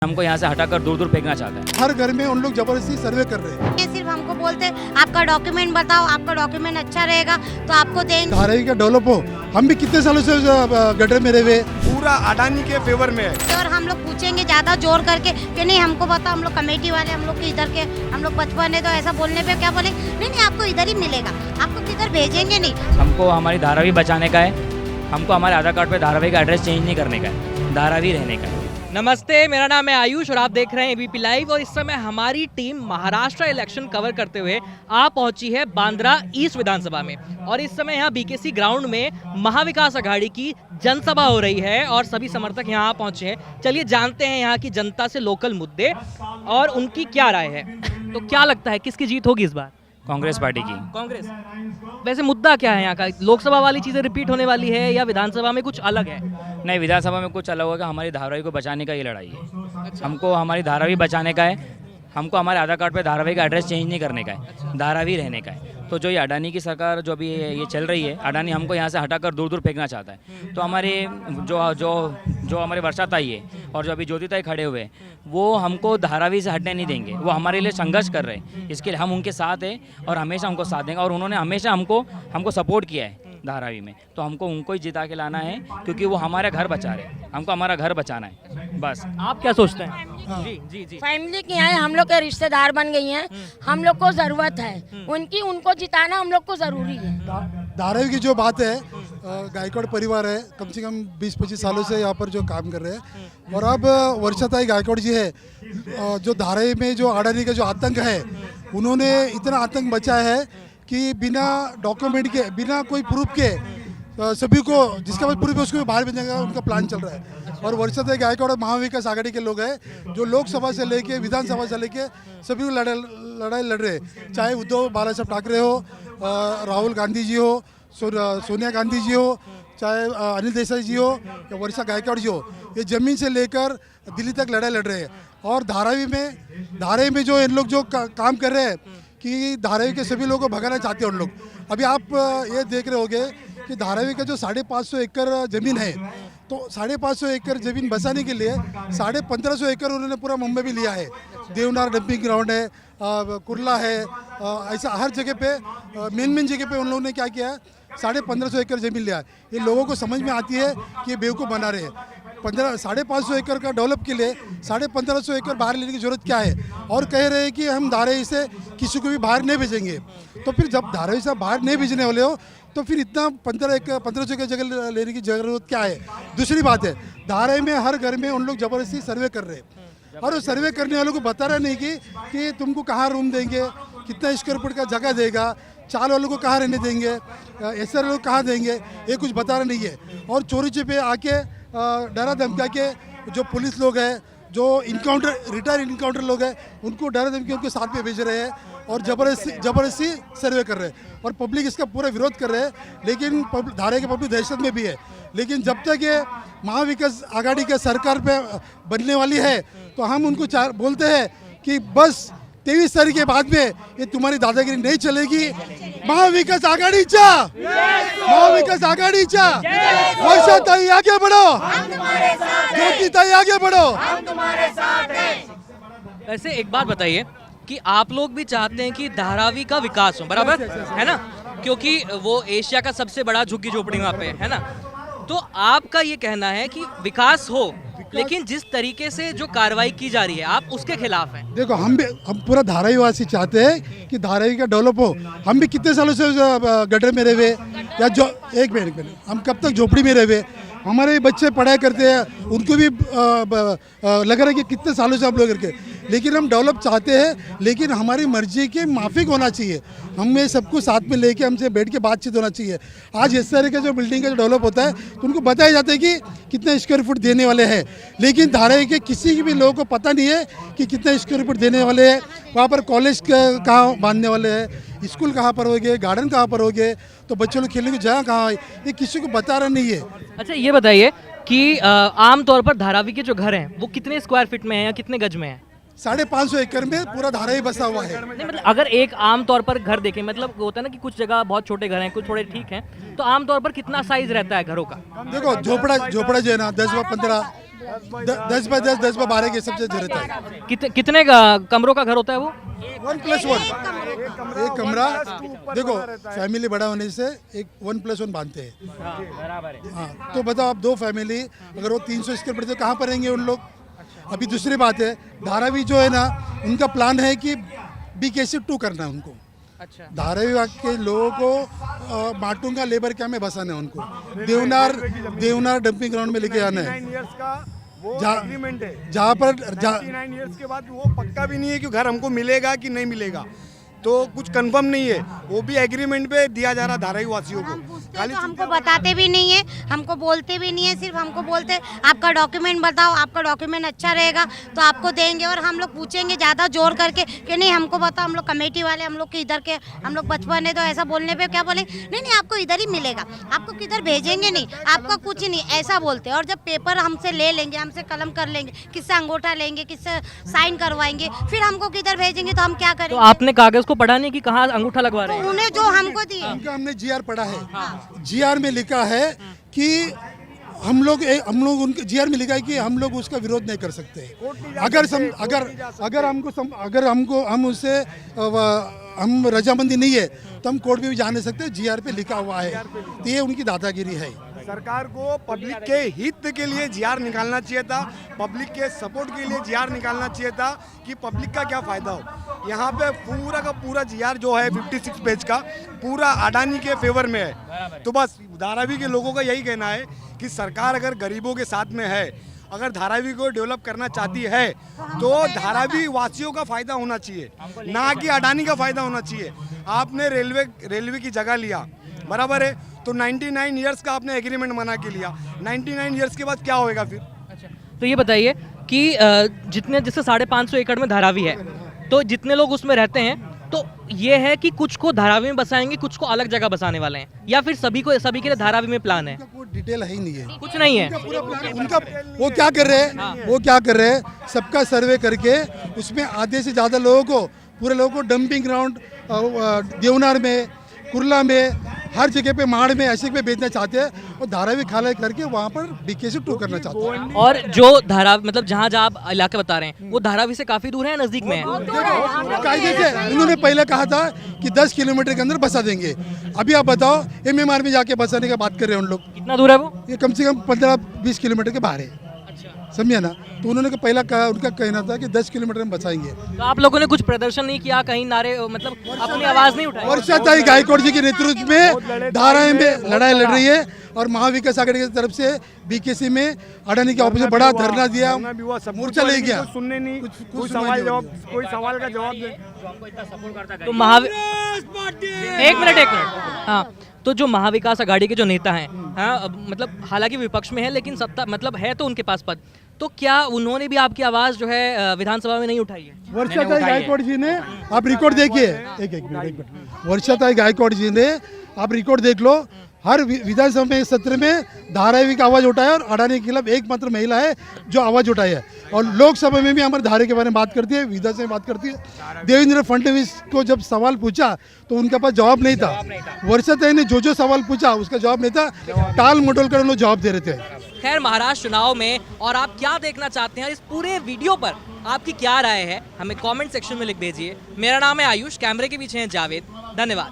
हमको यहाँ से हटाकर दूर दूर फेंकना चाहता है। हर घर में उन लोग जबरदस्ती सर्वे कर रहे हैं। ये सिर्फ हमको बोलते हैं आपका डॉक्यूमेंट बताओ, आपका डॉक्यूमेंट अच्छा रहेगा तो आपको देंगे। धारावी का डेवलप हो। हम भी कितने सालों से गटर में रहे हुए, पूरा अडानी के फेवर में है। और हम लोग पूछेंगे ज्यादा जोर करके कि नहीं हमको बताओ, हम लोग कमेटी वाले, हम लोग के इधर के, हम लोग बचपन है, तो ऐसा बोलने पे क्या बोले, नहीं आपको इधर ही मिलेगा, आपको किधर भेजेंगे नहीं। हमको हमारी धारावी बचाने का है, हमको हमारे आधार कार्ड पे धारावी का एड्रेस चेंज नहीं करने का है, धारावी रहने का है। नमस्ते, मेरा नाम है आयुष और आप देख रहे हैं एबीपी लाइव। और इस समय हमारी टीम महाराष्ट्र इलेक्शन कवर करते हुए आ पहुंची है बांद्रा ईस्ट विधानसभा में। और इस समय यहाँ बीकेसी ग्राउंड में महाविकास आघाड़ी की जनसभा हो रही है और सभी समर्थक यहाँ पहुंचे हैं। चलिए जानते हैं यहाँ की जनता से लोकल मुद्दे और उनकी क्या राय है। तो क्या लगता है किसकी जीत होगी इस बार? कांग्रेस पार्टी की। कांग्रेस। वैसे मुद्दा क्या है यहाँ का? लोकसभा वाली चीजें रिपीट होने वाली है या विधानसभा में कुछ अलग है? नहीं, विधानसभा में कुछ अलग होगा। हमारी धारावी को बचाने का ये लड़ाई है। हमको हमारी धारावी बचाने का है, हमको हमारे आधार कार्ड पे धारावी का एड्रेस चेंज नहीं करने का है, धारावी रहने का है। तो जो ये अडानी की सरकार जो अभी ये चल रही है, अडानी हमको यहाँ से हटाकर दूर दूर फेंकना चाहता है। तो हमारे जो हमारे वर्षाताई है और जो अभी ज्योतिताई खड़े हुए हैं, वो हमको धारावी से हटने नहीं देंगे। वो हमारे लिए संघर्ष कर रहे हैं, इसके लिए हम उनके साथ हैं और हमेशा हमको साथ देंगे। और उन्होंने हमेशा हमको सपोर्ट किया है धारावी में, तो हमको उनको ही जिता के लाना है, क्योंकि वो हमारा घर बचा रहे हैं। हमको हमारा घर बचाना है बस। आप क्या सोचते हैं? जी जी जी। फैमिली की है, हम लोग के रिश्तेदार बन गई हैं, हम लोग को जरूरत है उनकी, उनको जिताना हम लोग को जरूरी है। धारावी की जो बात है, गायकवाड़ परिवार है, कम से कम 20-25 सालों से यहाँ पर जो काम कर रहे हैं। और अब वर्षाताई गायकवाड़ जी है, जो धारावी में जो अडानी का जो आतंक है, उन्होंने इतना आतंक बचाया है कि बिना डॉक्यूमेंट के, बिना कोई प्रूफ के सभी को, जिसका पास प्रूफ है उसको बाहर भेजने का उनका प्लान चल रहा है। और वर्षाताई गायकवाड़ महाविकास आघाड़ी के लोग हैं, जो लोकसभा से लेके विधानसभा से लेके सभी लड़ाई लड़ रहे हैं। चाहे उद्धव बाला साहब ठाकरे हो, राहुल गांधी जी हो, सोनिया गांधी जी हो, चाहे अनिल देसाई जी हो या वर्षा गायकवाड़ जी हो, ये ज़मीन से लेकर दिल्ली तक लड़ाई लड़ रहे हैं। और धारावी में जो इन लोग जो काम कर रहे हैं कि धारावी के सभी लोगों को भगाना चाहते हैं उन लोग। अभी आप ये देख रहे होंगे कि धारावी का जो 550 एकड़ ज़मीन है, तो 550 एकड़ ज़मीन बसाने के लिए 1550 एकड़ उन्होंने पूरा मुंबई में लिया है। देवनार डंपिंग ग्राउंड है, कुर्ला है, ऐसा हर जगह पे मेन जगह पे उन लोगों ने क्या किया है, 1550 एकड़ ज़मीन लिया है। ये लोगों को समझ में आती है कि ये बेवकूफ़ बना रहे हैं। 550 एकड़ का डेवलप के लिए 1550 एकड़ बाहर लेने की जरूरत क्या है? और कह रहे हैं कि हम धारावी से किसी को भी बाहर नहीं भेजेंगे। तो फिर जब धारावी से बाहर नहीं भेजने वाले हो, तो फिर इतना 1500 एकड़ जगह लेने की जरूरत क्या है? दूसरी बात है, धारावी में हर घर में उन लोग जबरदस्ती सर्वे कर रहे हैं। और उस सर्वे करने वालों को बता रहा नहीं कि तुमको कहाँ रूम देंगे, कितना स्क्वायर फुट का जगह देगा, चाल वालों को कहाँ रहने देंगे, एसआर लोग कहाँ देंगे, ये कुछ बता रहा नहीं है। और चोरी छिपे आके डरा धमका के जो पुलिस लोग हैं, जो रिटायर्ड इनकाउंटर लोग हैं, उनको डरा धमकी उनके साथ में भेज रहे हैं और जबरदस्ती सर्वे कर रहे हैं। और पब्लिक इसका पूरा विरोध कर रहे हैं, लेकिन धारावी की पब्लिक दहशत में भी है। लेकिन जब तक ये महाविकास आघाड़ी के सरकार पे बनने वाली है, तो हम उनको बोलते हैं कि बस 23 तारीख के बाद में ये तुम्हारी दादागिरी नहीं चलेगी। महाविकास आघाडीच्या, महाविकास आघाडीच्या, वर्षाताई आगे बढ़ो, ज्योतिताई आगे बढ़ो। वैसे एक बात बताइए कि आप लोग भी चाहते हैं कि धारावी का विकास हो, बराबर है ना? क्योंकि वो एशिया का सबसे बड़ा झुग्गी झोपड़ी वहाँ पे है ना। तो आपका ये कहना है कि विकास हो, लेकिन जिस तरीके से जो कार्रवाई की जा रही है आप उसके खिलाफ हैं। देखो, हम पूरा धारावी वासी चाहते हैं कि धारावी का डेवलप हो। हम भी कितने सालों से गटर में रहे हुए, या जो एक मिनट हम कब तक झोपड़ी में रहे हुए। हमारे बच्चे पढ़ाई करते हैं, उनको भी लग रहा है कि कितने सालों से हम लोग करके, लेकिन हम डेवलप चाहते हैं, लेकिन हमारी मर्जी के माफिक होना चाहिए। हमें सबको साथ में लेके हमसे बैठ के बातचीत होना चाहिए। आज इस तरह का जो बिल्डिंग का जो डेवलप होता है, तो उनको बताया जाता है कि कितने स्क्वायर फुट देने वाले हैं, लेकिन धारावी के किसी भी लोगों को पता नहीं है कि कितने स्क्वायर फुट देने वाले हैं। वहाँ पर कॉलेज कहाँ बांधने वाले हैं, स्कूल कहाँ पर होंगे, गार्डन कहाँ पर होंगे, तो बच्चों लोग खेलने की जगह कहाँ है, ये किसी को बता रहा नहीं है। अच्छा, ये बताइए कि आमतौर पर धारावी के जो घर हैं वो कितने स्क्वायर फीट में हैं या कितने गज में हैं? 550 एकड़ में पूरा धारावी बसा हुआ है। नहीं, मतलब अगर एक आमतौर पर घर देखें, मतलब होता है ना कि कुछ जगह बहुत छोटे घर हैं, कुछ थोड़े ठीक हैं, तो आमतौर पर कितना साइज रहता है घरों का? देखो, झोपड़ा जो है ना 10 व 15 10 बाय 10, 10 बाय 12 के हिसाब से रहता है। कितने कमरों का घर होता है वो? 1+1 एक कमरा। देखो फैमिली बड़ा होने से एक 1+1 बांधते हैं। बराबर है। हाँ तो बताओ आप दो फैमिली अगर वो 300 स्क्वायर फीट तो कहाँ पर रहेंगे उन लोग। अभी दूसरी बात है धारावी जो है ना उनका प्लान है कि BKC 2 करना है उनको। अच्छा। धारावी के लोगों को माटुंगा लेबर कैंप में बसाना है उनको। देवनार डंपिंग ग्राउंड में लेके आना है। 99 years का वो जहाँ- एग्रीमेंट है। जहाँ पर 99 years के बाद वो पक्का भी नहीं है कि घर हमको मिलेगा कि नहीं मिलेगा, तो कुछ कंफर्म नहीं है। वो भी एग्रीमेंट पे दिया जा रहा धारावी वासियों को। खाली तो हमको बताते भी नहीं है, हमको बोलते भी नहीं है, सिर्फ हमको बोलते आपका डॉक्यूमेंट बताओ, आपका डॉक्यूमेंट अच्छा रहेगा तो आपको देंगे। और हम लोग पूछेंगे ज़्यादा जोर करके कि नहीं हमको बताओ, हम लोग कमेटी वाले, हम लोग के इधर के, हम लोग बचपन है, तो ऐसा बोलने पे क्या बोले नहीं नहीं आपको इधर ही मिलेगा, आपको किधर भेजेंगे नहीं, आपका कुछ नहीं, ऐसा बोलते हैं। और जब पेपर हमसे ले लेंगे, हमसे कलम कर लेंगे, किससे अंगूठा लेंगे, किससे साइन करवाएंगे, फिर हमको किधर भेजेंगे तो हम क्या तो करेंगे। आपने कागज को पढ़ा नहीं कि कहाँ अंगूठा लगवा रहे हैं? उन्हें जो हमको दिए उनका हमने GR पढ़ा है। GR में लिखा है कि हम लोग उनके GR में लिखा है कि हम लोग उसका विरोध नहीं कर सकते। अगर हम उससे हम रजामंदी नहीं है तो हम कोर्ट में भी जा नहीं सकते। GR पे लिखा हुआ है, तो ये उनकी दादागिरी है। सरकार को पब्लिक के हित के लिए GR निकालना चाहिए था, पब्लिक के सपोर्ट के लिए GR निकालना चाहिए था कि पब्लिक का क्या फ़ायदा हो। यहाँ पे पूरा का पूरा GR जो है 56 पेज का पूरा अडानी के फेवर में है। तो बस धारावी के लोगों का यही कहना है कि सरकार अगर गरीबों के साथ में है, अगर धारावी को डेवलप करना चाहती है तो धारावी वासियों का फ़ायदा होना चाहिए, ना कि अडानी का फ़ायदा होना चाहिए। आपने रेलवे की जगह लिया, बराबर है, तो 99 इयर्स का आपने एग्रीमेंट बना के लिया। 99 इयर्स के बाद क्या होएगा फिर? तो ये बताइए कि जितने जैसे 550 एकड़ में धारावी है, तो जितने लोग उसमें रहते हैं तो ये है कि कुछ को धारावी में बसाएंगे, कुछ को अलग जगह बसाने वाले हैं, या फिर सभी के लिए धारावी में प्लान है? कोई डिटेल है ही नहीं है, कुछ नहीं है। उनका वो क्या कर रहे हैं सबका सर्वे करके उसमें आधे से ज़्यादा लोगों को, पूरे लोगों को डंपिंग ग्राउंड देवनार में, कुर्ला में, हर जगह पे माड़ में ऐसे पे बेचना चाहते हैं और धारावी खाला करके वहाँ पर BKC 2 करना चाहते हैं। और जो धारा मतलब जहाँ आप इलाके बता रहे हैं वो धारावी से काफी दूर है, नजदीक में है? कायदे से उन्होंने पहले कहा था कि 10 किलोमीटर के अंदर बसा देंगे। अभी आप बताओ MMR में जाके बसाने की बात कर रहे हैं उन लोग। कितना दूर है वो? ये कम से कम 15-20 किलोमीटर के बाहर है, समझे ना। तो उन्होंने पहला कहा, उनका कहना था कि 10 किलोमीटर में बचाएंगे। तो आप लोगों ने कुछ प्रदर्शन नहीं किया, कहीं नारे मतलब अपनी आवाज नहीं उठाई? वर्षाताई गायकवाड़ जी के नेतृत्व में धारावी में लड़ाई लड़ रही है और महाविकास आघाड़ी की तरफ से BKC में अडानी के ऑफिस में बड़ा धरना दिया, मोर्चा ले गया। सुनने नहीं, कोई सवाल का जवाब दे। तो एक मिनट हाँ, तो जो महाविकास आघाड़ी के जो नेता हैं, हाँ मतलब हालांकि विपक्ष में है लेकिन सत्ता मतलब है तो उनके पास पद, तो क्या उन्होंने भी आपकी आवाज जो है विधानसभा में नहीं उठाई है? वर्षाताई गायकवाड़ जी ने, आप रिकॉर्ड देखिए, एक मिनट, वर्षाताई गायकवाड़ जी ने आप रिकॉर्ड देख लो, हर विधानसभा में सत्र में धारावी का आवाज उठाया और अडानी के खिलाफ एकमात्र महिला है जो आवाज उठाई है। और लोकसभा में भी हमारे धारे के बारे में बात करती है, विधानसभा में बात करती है। देवेंद्र फडणवीस को जब सवाल पूछा तो उनके पास जवाब नहीं था। वर्षाताई ने जो सवाल पूछा उसका जवाब नहीं था, टाल मटोल कर उन्होंने जवाब दे रहे थे। खैर, महाराष्ट्र चुनाव में और आप क्या देखना चाहते हैं, इस पूरे वीडियो पर आपकी क्या राय है, हमें कमेंट सेक्शन में लिख भेजिए। मेरा नाम है आयुष, कैमरे के पीछे हैं जावेद। धन्यवाद।